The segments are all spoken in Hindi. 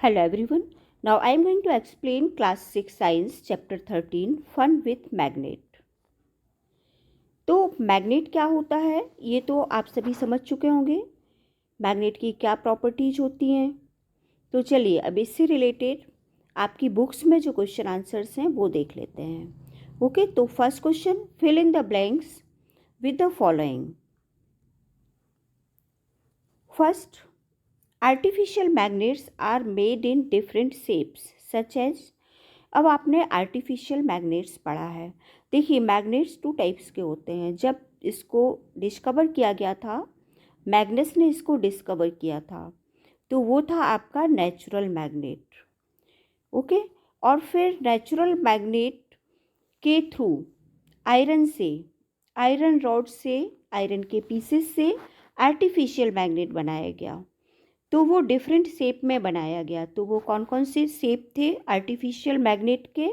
Hello everyone. Now I am going to explain class 6 science chapter 13 fun with magnet. तो मैग्नेट क्या होता है ये तो आप सभी समझ चुके होंगे। मैग्नेट की क्या प्रॉपर्टीज होती हैं। तो चलिए अब इससे रिलेटेड आपकी बुक्स में जो क्वेश्चन आंसर्स हैं वो देख लेते हैं। ओके, तो first question, fill in the blanks with the following. First, artificial magnets are made in different shapes such as. अब आपने आर्टिफिशियल मैग्नेट्स पढ़ा है। देखिए, मैग्नेट्स टू टाइप्स के होते हैं। जब इसको डिस्कवर किया गया था, मैग्नस ने इसको डिस्कवर किया था, तो वो था आपका नेचुरल मैग्नेट। ओके, और फिर नेचुरल मैग्नेट के थ्रू आयरन रॉड से, आयरन के पीसेस से आर्टिफिशियल मैग्नेट बनाया गया। तो वो डिफरेंट शेप में बनाया गया। तो वो कौन कौन से शेप थे आर्टिफिशियल मैग्नेट के?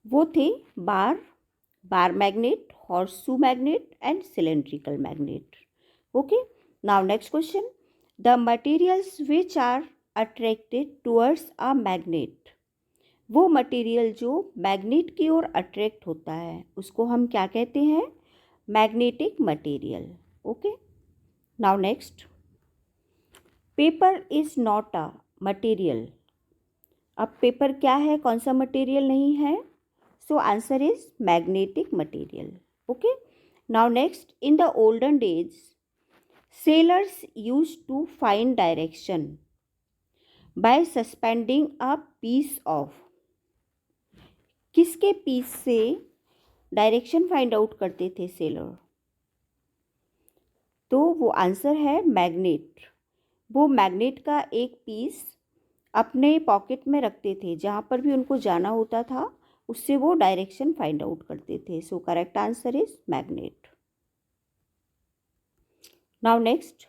वो थे bar magnet, horseshoe magnet and cylindrical magnet. Okay, now next question, the materials which are attracted towards a magnet. वो मटेरियल जो मैग्नेट की ओर अट्रैक्ट होता है उसको हम क्या कहते हैं? Magnetic material. Okay, now next, paper is not a material. अब पेपर क्या है, कौन सा मटेरियल नहीं है? So answer is magnetic material. Okay, now next, in the olden days sailors use to find direction by suspending a piece of. किसके पीस से डायरेक्शन फाइंड आउट करते थे सेलर? तो वो आंसर है मैग्नेट। वो मैग्नेट का एक पीस अपने पॉकेट में रखते थे, जहाँ पर भी उनको जाना होता था उससे वो डायरेक्शन फाइंड आउट करते थे। So correct answer is magnet. Now next,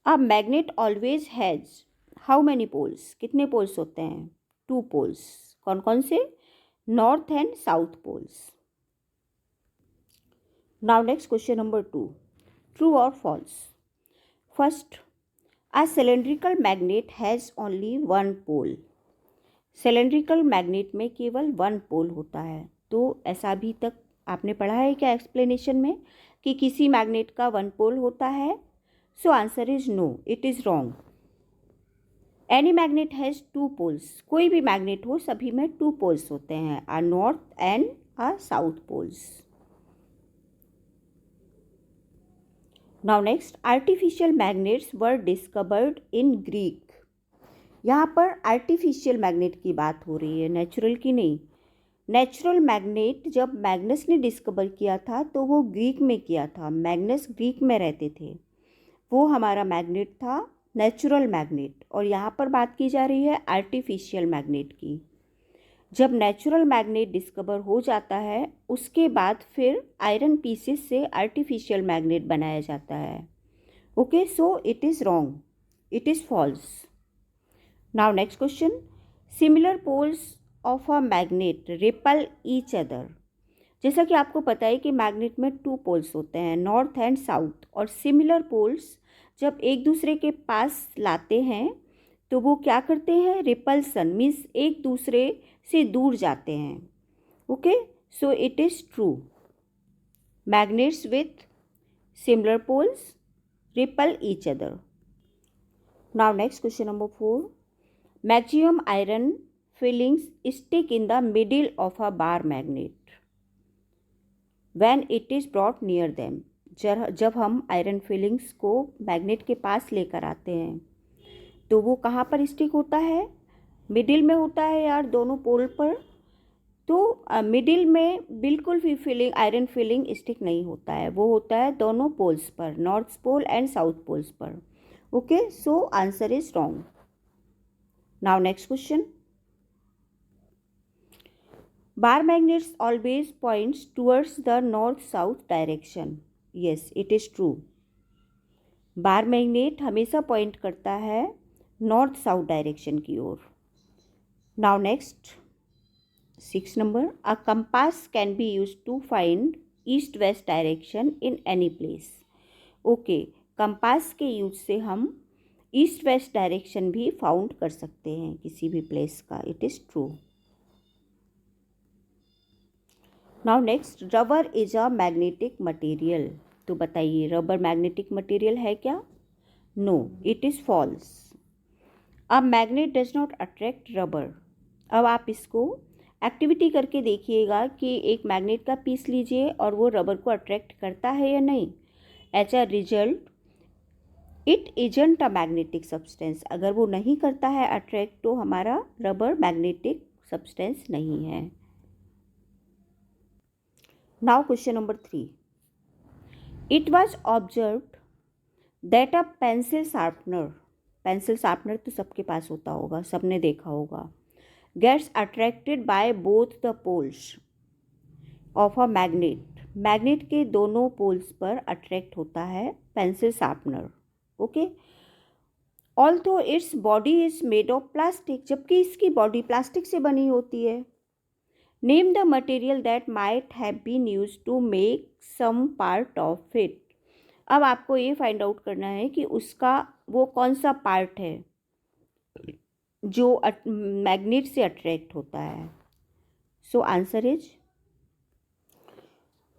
a magnet always has how many poles. कितने पोल्स होते हैं? 2 पोल्स। कौन कौन से? North and south poles. Now next question number 2, true or false. First, a cylindrical magnet has only one pole। Cylindrical magnet में केवल 1 पोल होता है। तो ऐसा अभी तक आपने पढ़ा है क्या एक्सप्लेनेशन में कि किसी मैग्नेट का 1 पोल होता है? So answer is no, it is wrong. Any magnet has 2 poles. कोई भी मैग्नेट हो सभी में 2 पोल्स होते हैं, a north and a south poles. Now next, artificial magnets were discovered in Greek. यहाँ पर आर्टिफिशियल मैग्नेट की बात हो रही है, नेचुरल की नहीं। नेचुरल मैग्नेट जब मैग्नस ने डिस्कवर किया था तो वो ग्रीक में किया था। मैग्नस ग्रीक में रहते थे, वो हमारा मैग्नेट था नेचुरल मैग्नेट। और यहाँ पर बात की जा रही है आर्टिफिशियल मैग्नेट की। जब नेचुरल मैग्नेट डिस्कवर हो जाता है उसके बाद फिर आयरन पीसेस से आर्टिफिशियल मैग्नेट बनाया जाता है। Okay, so it is wrong, it is false. Now next question, similar poles of a magnet repel each other. जैसा कि आपको पता है कि मैग्नेट में 2 पोल्स होते हैं, नॉर्थ एंड साउथ। और सिमिलर पोल्स जब एक दूसरे के पास लाते हैं तो वो क्या करते हैं? रिपल्सन मीन्स एक दूसरे से दूर जाते हैं। Okay, so it is true, magnets with similar poles repel each other. Now next question number 4, maximum iron filings stick in the middle of a bar magnet when it is brought near them. जब हम आयरन फिलिंग्स को मैग्नेट के पास लेकर आते हैं तो वो कहाँ पर स्टिक होता है? मिडिल में होता है यार, दोनों पोल पर। तो मिडिल में बिल्कुल भी फिलिंग, आयरन फिलिंग स्टिक नहीं होता है, वो होता है दोनों पोल्स पर, north pole and south poles पर। Okay, so answer is wrong. Now next question, bar magnets always points towards the north south direction। yes, it is true, bar magnet हमेशा पॉइंट करता है नॉर्थ साउथ डायरेक्शन की ओर। नाउ नेक्स्ट 6 नंबर, a compass can be use to find east west direction in any place. Okay, compass के यूज से हम ईस्ट वेस्ट डायरेक्शन भी फाउंड कर सकते हैं किसी भी प्लेस का, it is true. Now next, rubber is a magnetic material. तो बताइए रबर मैग्नेटिक मटेरियल है क्या? No, it is false. अब magnet does not attract rubber. अब आप इसको एक्टिविटी करके देखिएगा कि एक मैग्नेट का पीस लीजिए और वो रबर को अट्रैक्ट करता है या नहीं। As a result it isn't a magnetic substance. अगर वो नहीं करता है अट्रैक्ट तो हमारा रबर मैग्नेटिक सब्सटेंस नहीं है। Now question number 3, it was observed that a pencil sharpener तो सबके पास होता होगा, सबने देखा होगा, gets attracted by both the poles of a magnet के दोनों पोल्स पर अट्रैक्ट होता है pencil sharpener. Okay, although its body is made of plastic, जबकि इसकी बॉडी प्लास्टिक से बनी होती है। Name the material that might have been used to make some part of it. अब आपको ये फाइंड आउट करना है कि उसका वो कौन सा पार्ट है जो मैग्नेट से अट्रैक्ट होता है। So answer is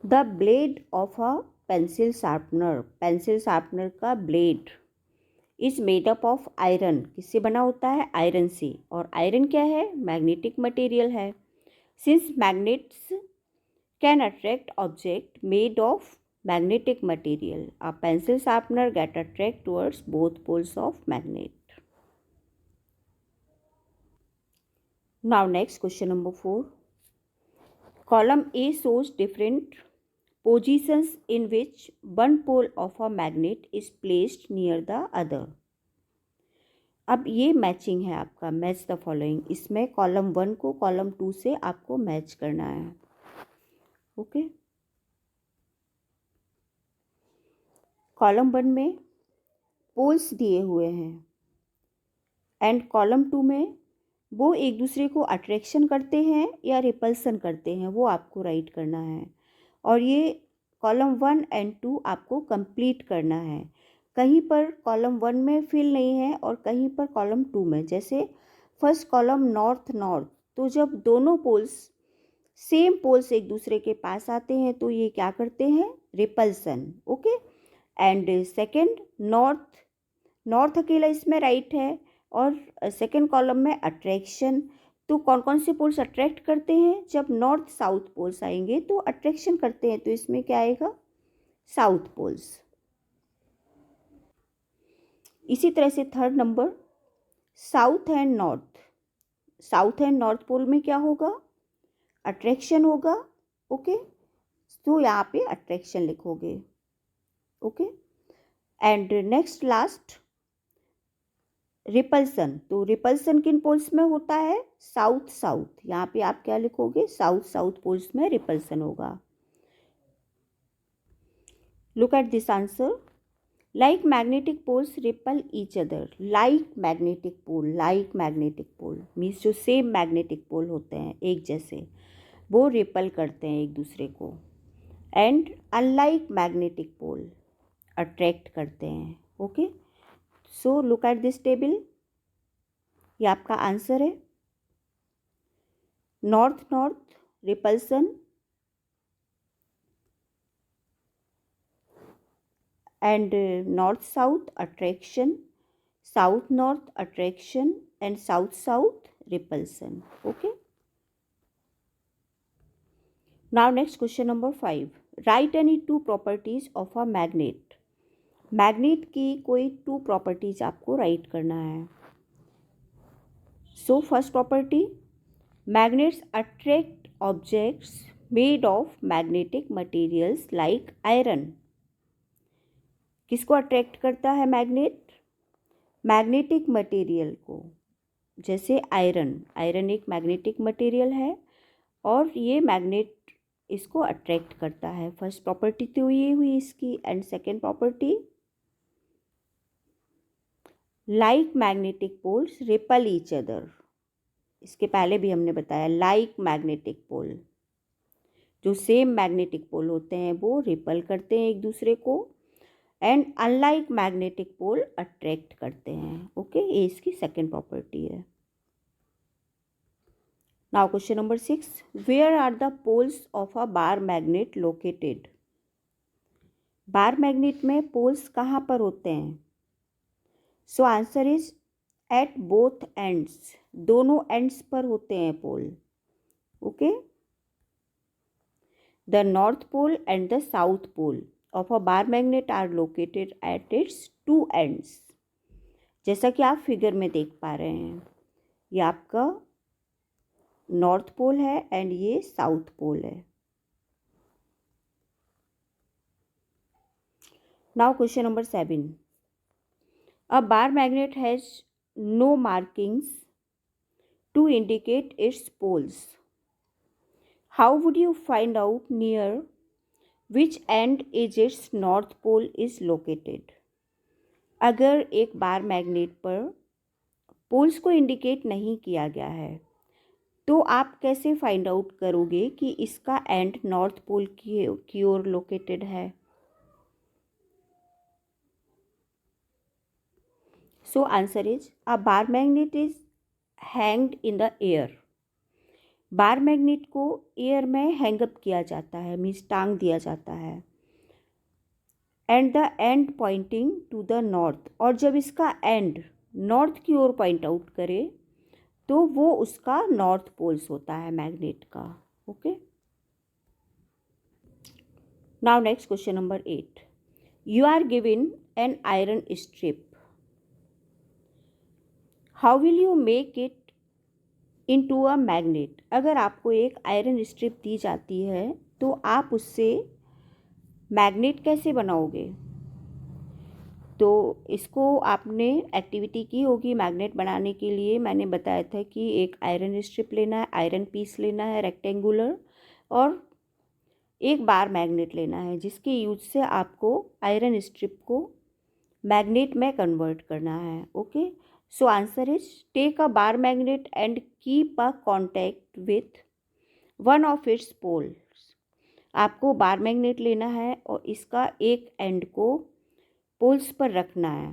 the blade of a pencil sharpener का blade is made up of iron. किससे बना होता है? आयरन से। और आयरन क्या है? मैग्नेटिक मटेरियल है। Since magnets can attract object made of magnetic material, a pencil sharpener get attract towards both poles of magnet. Now next question number 4, column A shows different positions in which one pole of a magnet is placed near the other. अब ये मैचिंग है आपका, मैच द फॉलोइंग। इसमें कॉलम 1 को कॉलम 2 से आपको मैच करना है। ओके, कॉलम 1 में पोल्स दिए हुए हैं एंड कॉलम 2 में वो एक दूसरे को अट्रैक्शन करते हैं या रिपल्सन करते हैं, वो आपको राइट करना है। और ये कॉलम 1 एंड 2 आपको कंप्लीट करना है। कहीं पर कॉलम 1 में फिल नहीं है और कहीं पर कॉलम 2 में। जैसे फर्स्ट कॉलम नॉर्थ, तो जब दोनों पोल्स सेम पोल्स एक दूसरे के पास आते हैं तो ये क्या करते हैं? Repulsion. Okay, and second north अकेला इसमें राइट है और सेकेंड कॉलम में अट्रैक्शन। तो कौन कौन से पोल्स अट्रैक्ट करते हैं? जब नॉर्थ साउथ पोल्स आएंगे तो अट्रैक्शन करते हैं, तो इसमें क्या आएगा? South poles. इसी तरह से third number south and north pole में क्या होगा? अट्रैक्शन होगा। ओके, तो यहाँ पे अट्रैक्शन लिखोगे। Okay, and next last repulsion. तो रिपल्सन किन पोल्स में होता है? साउथ। यहाँ पे आप क्या लिखोगे? साउथ पोल्स में रिपल्सन होगा। Look at this answer, like magnetic poles repel each other. Like magnetic pole means जो सेम मैग्नेटिक पोल होते हैं एक जैसे, वो रिपल करते हैं एक दूसरे को। And unlike magnetic pole attract करते हैं। Okay, so look at this table, ये आपका आंसर है। North repulsion and north south attraction, south north attraction and south repulsion. Okay, now next question number 5, write any 2 properties of a magnet की कोई 2 प्रॉपर्टीज आपको राइट करना है। So first property, magnets attract objects made of magnetic materials like iron. किसको अट्रैक्ट करता है मैग्नेट? मैग्नेटिक मटेरियल को। जैसे आयरन एक मैग्नेटिक मटेरियल है और ये मैग्नेट इसको अट्रैक्ट करता है। फर्स्ट प्रॉपर्टी तो ये हुई इसकी। And second property, like magnetic poles repel each other. इसके पहले भी हमने बताया, लाइक मैग्नेटिक पोल, जो सेम मैग्नेटिक पोल होते हैं वो रिपल करते हैं एक दूसरे को। And unlike magnetic pole attract करते हैं। ओके, ये इसकी सेकेंड प्रॉपर्टी है। Now question number 6, where are the poles of a bar magnet located? Bar magnet में पोल्स कहाँ पर होते हैं? So answer is at both ends, दोनों एंड्स पर होते हैं pole. Okay, the north pole and the south pole of a bar magnet are located at its two ends. जैसा कि आप फिगर में देख पा रहे हैं, ये आपका नॉर्थ पोल है एंड ये साउथ पोल है। Now question number 7, a bar magnet has no markings to indicate its poles. How would you find out near which end is its north pole is located? अगर एक बार मैग्नेट पर पोल्स को इंडिकेट नहीं किया गया है तो आप कैसे फाइंड आउट करोगे कि इसका एंड नॉर्थ पोल की ओर लोकेटेड है? So answer is a bar magnet is hanged in the air. Bar magnet को एयर में हैंगअप किया जाता है, मीन्स टांग दिया जाता है। And the end pointing to the north, और जब इसका एंड नॉर्थ की ओर पॉइंट आउट करे तो वो उसका नॉर्थ पोल्स होता है मैग्नेट का। Okay, now next question number 8, you are given an iron strip, how will you make it into a magnet? अगर आपको एक आयरन स्ट्रिप दी जाती है तो आप उससे मैग्नेट कैसे बनाओगे? तो इसको आपने एक्टिविटी की होगी मैग्नेट बनाने के लिए। मैंने बताया था कि एक आयरन स्ट्रिप लेना है, आयरन पीस लेना है रेक्टेंगुलर, और एक बार मैग्नेट लेना है जिसके यूज से आपको आयरन स्ट्रिप को मैग्नेट में कन्वर्ट करना है। Okay, so answer is take a bar magnet and keep a contact with one of its poles. आपको बार मैग्नेट लेना है और इसका एक एंड को पोल्स पर रखना है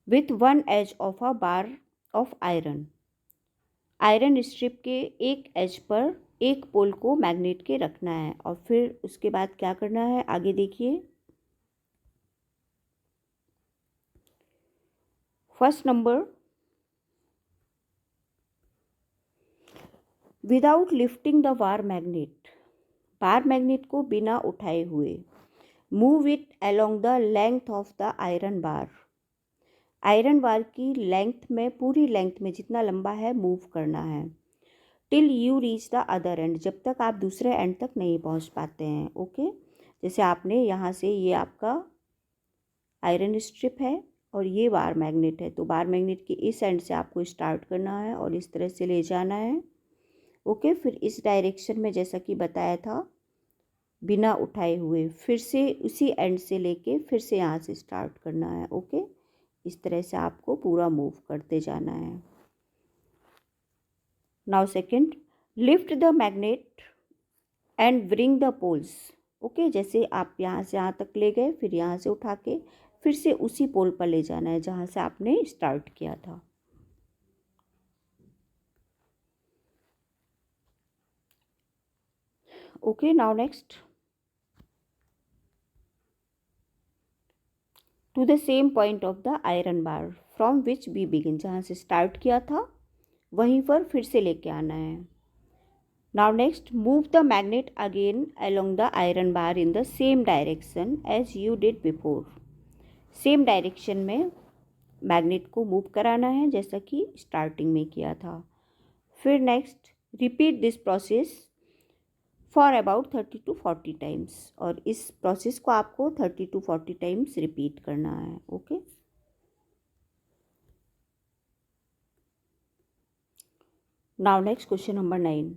with one edge of a bar of iron. Iron strip के एक एज पर एक पोल को मैग्नेट के रखना है, और फिर उसके बाद क्या करना है आगे देखिए। First number, without lifting the bar magnet, bar magnet को बिना उठाए हुए move it along the length of the iron bar. Iron bar की लेंथ में, पूरी लेंथ में जितना लंबा है मूव करना है, till you reach the other and, जब तक आप दूसरे एंड तक नहीं पहुंच पाते हैं। ओके, जैसे आपने यहाँ से, ये आपका आयरन स्ट्रिप है और ये बार मैग्नेट है, तो बार मैग्नेट के इस एंड से आपको स्टार्ट करना है और इस तरह से ले जाना है। ओके, फिर इस डायरेक्शन में जैसा कि बताया था बिना उठाए हुए, फिर से उसी एंड से लेके फिर से यहाँ से स्टार्ट करना है। ओके, इस तरह से आपको पूरा मूव करते जाना है। Now second, lift the magnet and bring the poles. Okay, जैसे आप यहाँ से यहाँ तक ले गए, फिर यहाँ से उठा के फिर से उसी पोल पर ले जाना है जहाँ से आपने स्टार्ट किया था। Okay, now next, to the same point of the iron bar from which we begin, जहाँ से स्टार्ट किया था वहीं पर फिर से लेके आना है। Now next, move the magnet again along the iron bar in the same direction as you did before. Same direction में मैग्नेट को मूव कराना है जैसा कि स्टार्टिंग में किया था। फिर next, repeat this process for about 30 to 40 times, और इस प्रोसेस को आपको 30 to 40 टाइम्स रिपीट करना है। Okay, now next question number 9,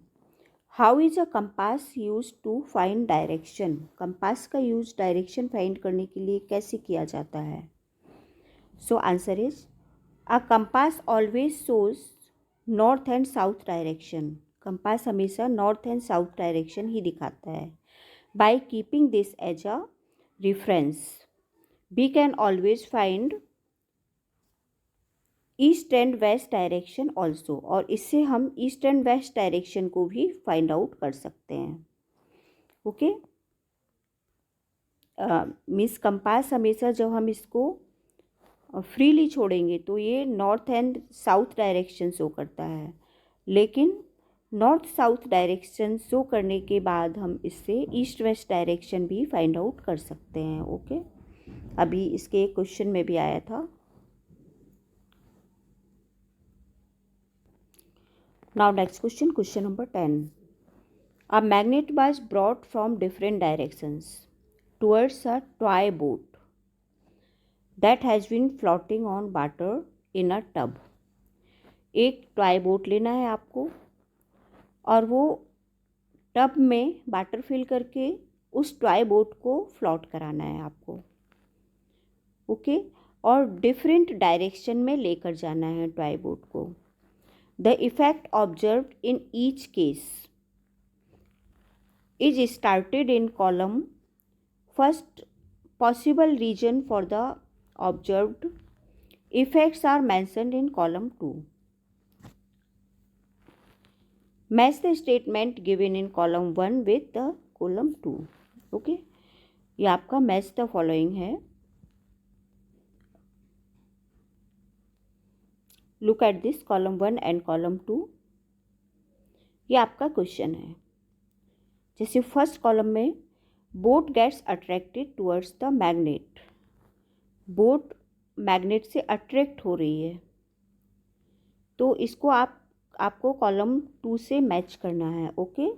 how is a compass use to find direction? Compass का यूज डायरेक्शन फाइंड करने के लिए कैसे किया जाता है? So answer is a compass always shows north and south direction. Compass हमेशा नॉर्थ एंड साउथ डायरेक्शन ही दिखाता है। By keeping this as a reference. We can always find east and west direction also, और इससे हम ईस्ट एंड वेस्ट डायरेक्शन को भी फाइंड आउट कर सकते हैं. ओके, मिस कंपास हमेशा जब हम इसको फ्रीली छोड़ेंगे तो ये north and south direction show करता है, लेकिन नॉर्थ साउथ डायरेक्शन शो करने के बाद हम इससे ईस्ट वेस्ट डायरेक्शन भी फाइंड आउट कर सकते हैं. ओके, अभी इसके एक क्वेश्चन में भी आया था. Now next question, question number 10. A magnet was brought from different directions towards a toy boat that has been floating on water in a tub. एक टॉय बोट लेना है आपको और वो टब में वाटर फिल करके उस टॉय बोट को फ्लोट कराना है आपको. ओके, और डिफरेंट डायरेक्शन में लेकर जाना है टॉय बोट को. The effect observed in each case is started in column. First possible reason for the observed effects are mentioned in column 2. Match the statement given in column 1 with the column 2. Okay, ये आपका match the following है. Look at this column 1 and column 2. ये आपका क्वेश्चन है. जैसे फर्स्ट कॉलम में boat gets attracted towards the magnet, boat magnet से अट्रैक्ट हो रही है, तो इसको आपको कॉलम 2 से मैच करना है. ओके,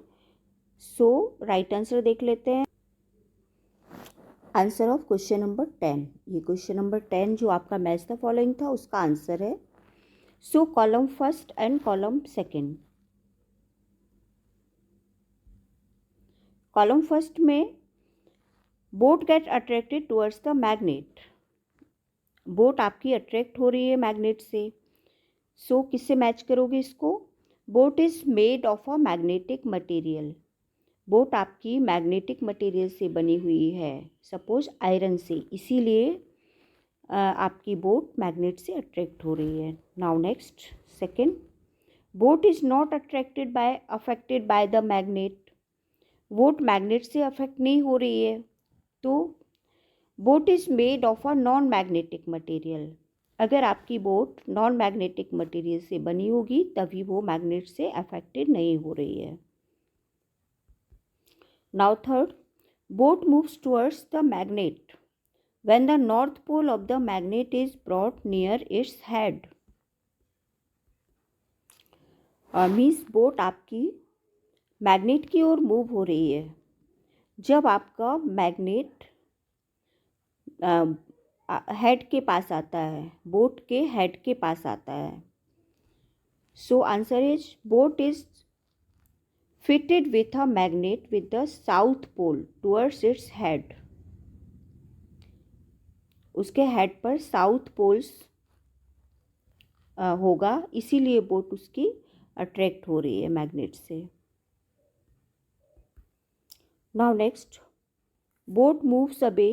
सो राइट आंसर देख लेते हैं. आंसर ऑफ क्वेश्चन नंबर 10, ये क्वेश्चन नंबर 10 जो आपका मैच द फॉलोइंग था उसका आंसर है. So column first and column second. Column first में boat gets attracted towards the magnet, boat आपकी अट्रैक्ट हो रही है मैग्नेट से. सो किससे मैच करोगे इसको? Boat is made of a magnetic material, boat आपकी मैग्नेटिक मटेरियल से बनी हुई है, सपोज आयरन से, इसीलिए आपकी बोट मैग्नेट से अट्रैक्ट हो रही है. Now next second, boat is not affected by the magnet, boat magnet से अफेक्ट नहीं हो रही है, तो boat is made of a non magnetic material. अगर आपकी बोट नॉन मैग्नेटिक मटेरियल से बनी होगी तभी वो मैग्नेट से अफेक्टेड नहीं हो रही है. Now third, boat moves towards the magnet when the north pole of the magnet is brought near its head. Means boat आपकी मैग्नेट की ओर मूव हो रही है जब आपका मैग्नेट हेड के पास आता है, बोट के हेड के पास आता है. So answer is boat is fitted with a magnet with the south pole towards its head. उसके हेड पर साउथ पोल्स होगा, इसीलिए बोट उसकी अट्रैक्ट हो रही है मैग्नेट से. Now next, boat moves away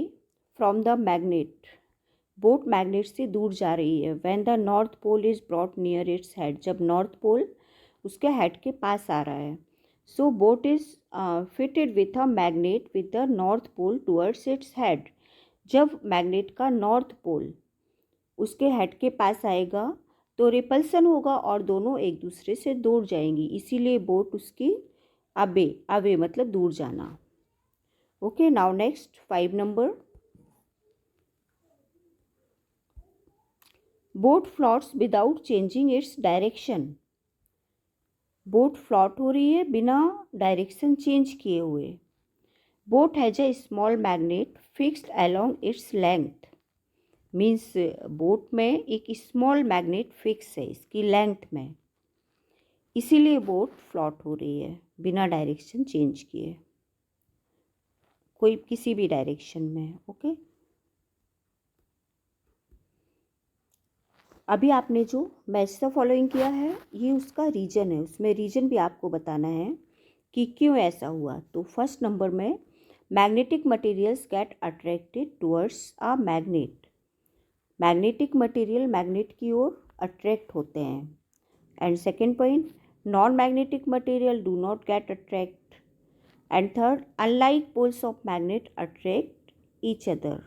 from the magnet, boat magnet से दूर जा रही है. When the north pole is brought near its head, जब नॉर्थ पोल उसके हेड के पास आ रहा है. So boat is fitted with a magnet with the north pole towards its head. जब मैग्नेट का नॉर्थ पोल उसके हेड के पास आएगा तो रिपल्सन होगा और दोनों एक दूसरे से दूर जाएंगी, इसीलिए बोट उसकी अवे मतलब दूर जाना. Okay, now next 5 number, boat floats without changing its direction. Boat float हो रही है बिना डायरेक्शन चेंज किए हुए. Boat has a small magnet fixed along its length, means boat में एक स्मॉल मैग्नेट फिक्स है इसकी लेंथ में, इसीलिए बोट फ्लॉट हो रही है बिना डायरेक्शन चेंज किए, कोई किसी भी डायरेक्शन में. ओके, अभी आपने जो मैच द फॉलोइंग किया है ये उसका रीजन है, उसमें रीजन भी आपको बताना है कि क्यों ऐसा हुआ. तो फर्स्ट नंबर में magnetic materials get attracted towards a magnet. Magnetic material magnet की ओर अट्रैक्ट होते हैं। And second point, non magnetic material do not get attract. And third, unlike poles of magnet attract each other.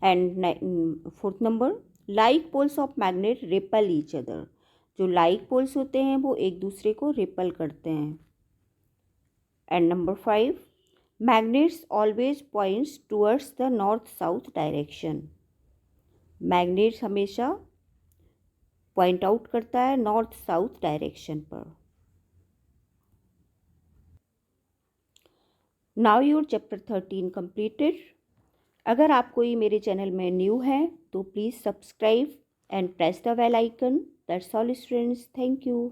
And fourth number, like poles of magnet repel each other. जो लाइक पोल्स होते हैं वो एक दूसरे को रिपल करते हैं। And number 5, magnets always points towards the north south direction. Magnets हमेशा पॉइंट आउट करता है नॉर्थ साउथ डायरेक्शन पर। Now your chapter 13 completed। अगर आप कोई मेरे चैनल में न्यू है तो please subscribe and press the bell icon. That's all students, thank you.